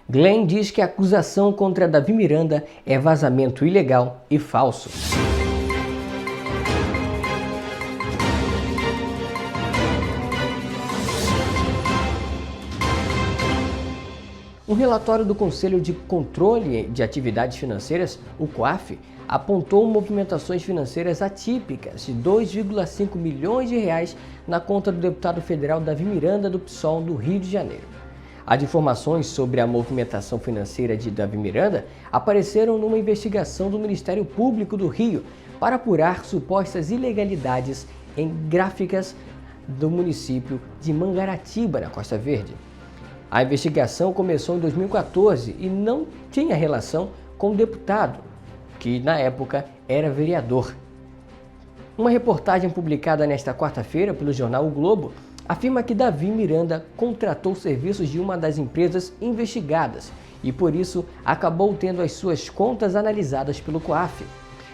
Glenn diz que a acusação contra Davi Miranda é vazamento ilegal e falso. Um relatório do Conselho de Controle de Atividades Financeiras, o COAF, apontou movimentações financeiras atípicas de 2,5 milhões de reais na conta do deputado federal Davi Miranda do PSOL do Rio de Janeiro. As informações sobre a movimentação financeira de Davi Miranda apareceram numa investigação do Ministério Público do Rio para apurar supostas ilegalidades em gráficas do município de Mangaratiba, na Costa Verde. A investigação começou em 2014 e não tinha relação com o deputado, que na época era vereador. Uma reportagem publicada nesta quarta-feira pelo jornal O Globo afirma que Davi Miranda contratou serviços de uma das empresas investigadas e, por isso, acabou tendo as suas contas analisadas pelo COAF.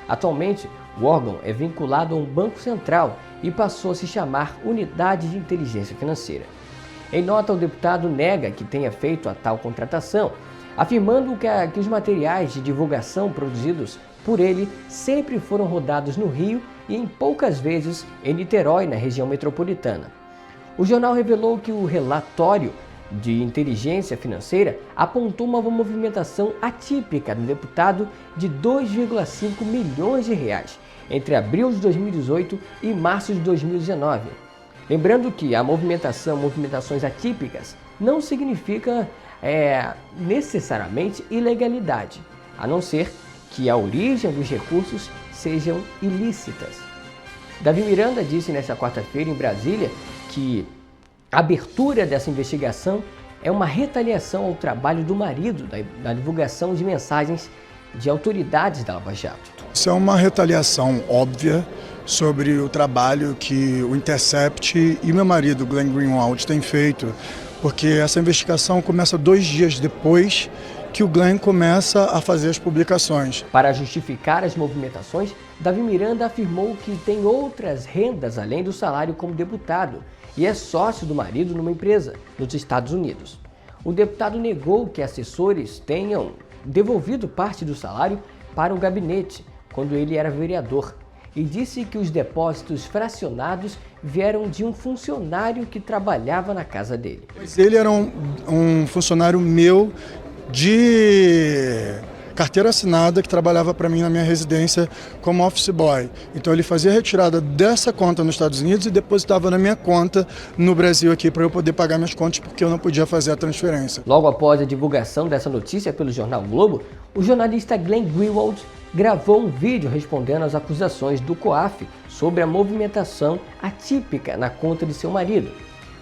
Atualmente, o órgão é vinculado a um banco central e passou a se chamar Unidade de Inteligência Financeira. Em nota, o deputado nega que tenha feito a tal contratação, afirmando que os materiais de divulgação produzidos por ele sempre foram rodados no Rio e em poucas vezes em Niterói, na região metropolitana. O jornal revelou que o relatório de inteligência financeira apontou uma movimentação atípica do deputado de 2,5 milhões de reais entre abril de 2018 e março de 2019. Lembrando que a movimentações atípicas não significa necessariamente ilegalidade, a não ser que a origem dos recursos sejam ilícitas. Davi Miranda disse nesta quarta-feira em Brasília que a abertura dessa investigação é uma retaliação ao trabalho do marido na divulgação de mensagens de autoridades da Lava Jato. Isso é uma retaliação óbvia sobre o trabalho que o Intercept e meu marido, Glenn Greenwald, têm feito, porque essa investigação começa 2 dias depois que o Glenn começa a fazer as publicações. Para justificar as movimentações, Davi Miranda afirmou que tem outras rendas além do salário como deputado e é sócio do marido numa empresa nos Estados Unidos. O deputado negou que assessores tenham devolvido parte do salário para o gabinete quando ele era vereador e disse que os depósitos fracionados vieram de um funcionário que trabalhava na casa dele. Ele era um funcionário meu de carteira assinada que trabalhava para mim na minha residência como office boy. Então ele fazia a retirada dessa conta nos Estados Unidos e depositava na minha conta no Brasil aqui para eu poder pagar minhas contas porque eu não podia fazer a transferência. Logo após a divulgação dessa notícia pelo jornal Globo, o jornalista Glenn Greenwald gravou um vídeo respondendo às acusações do COAF sobre a movimentação atípica na conta de seu marido,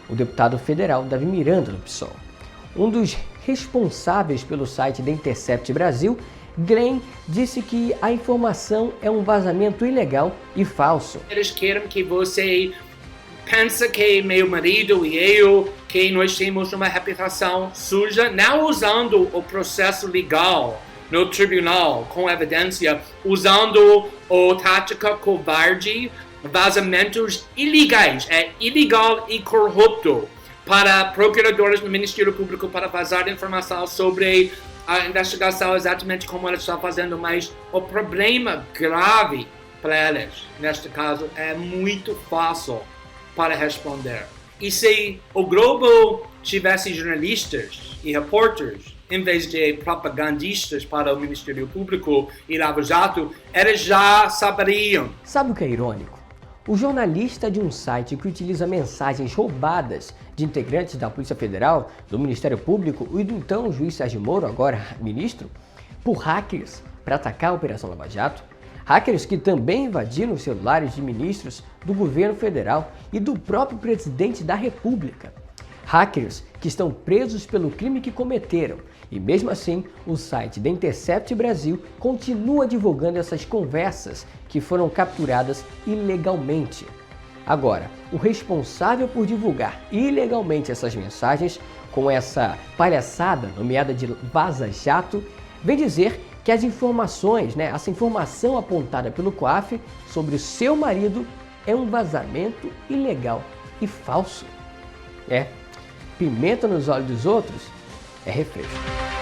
o deputado federal Davi Miranda do PSOL. Um dos responsáveis pelo site The Intercept Brasil, Glenn disse que a informação é um vazamento ilegal e falso. Eles querem que você pense que meu marido e eu, que nós temos uma reputação suja, não usando o processo legal no tribunal com evidência, usando a tática covarde, vazamentos ilegais, é ilegal e corrupto, para procuradores do Ministério Público para vazar informação sobre a investigação exatamente como eles estão fazendo, mas o problema grave para eles, neste caso, é muito fácil para responder. E se o Globo tivesse jornalistas e repórteres, em vez de propagandistas para o Ministério Público e Lava Jato, eles já saberiam. Sabe o que é irônico? O jornalista de um site que utiliza mensagens roubadas de integrantes da Polícia Federal, do Ministério Público e do então juiz Sérgio Moro, agora ministro, por hackers para atacar a Operação Lava Jato, hackers que também invadiram os celulares de ministros do governo federal e do próprio presidente da República. Hackers que estão presos pelo crime que cometeram e, mesmo assim, o site The Intercept Brasil continua divulgando essas conversas que foram capturadas ilegalmente. Agora, o responsável por divulgar ilegalmente essas mensagens, com essa palhaçada nomeada de Vaza Jato, vem dizer que as informações, essa informação apontada pelo COAF sobre o seu marido é um vazamento ilegal e falso. Pimenta nos olhos dos outros é refresco.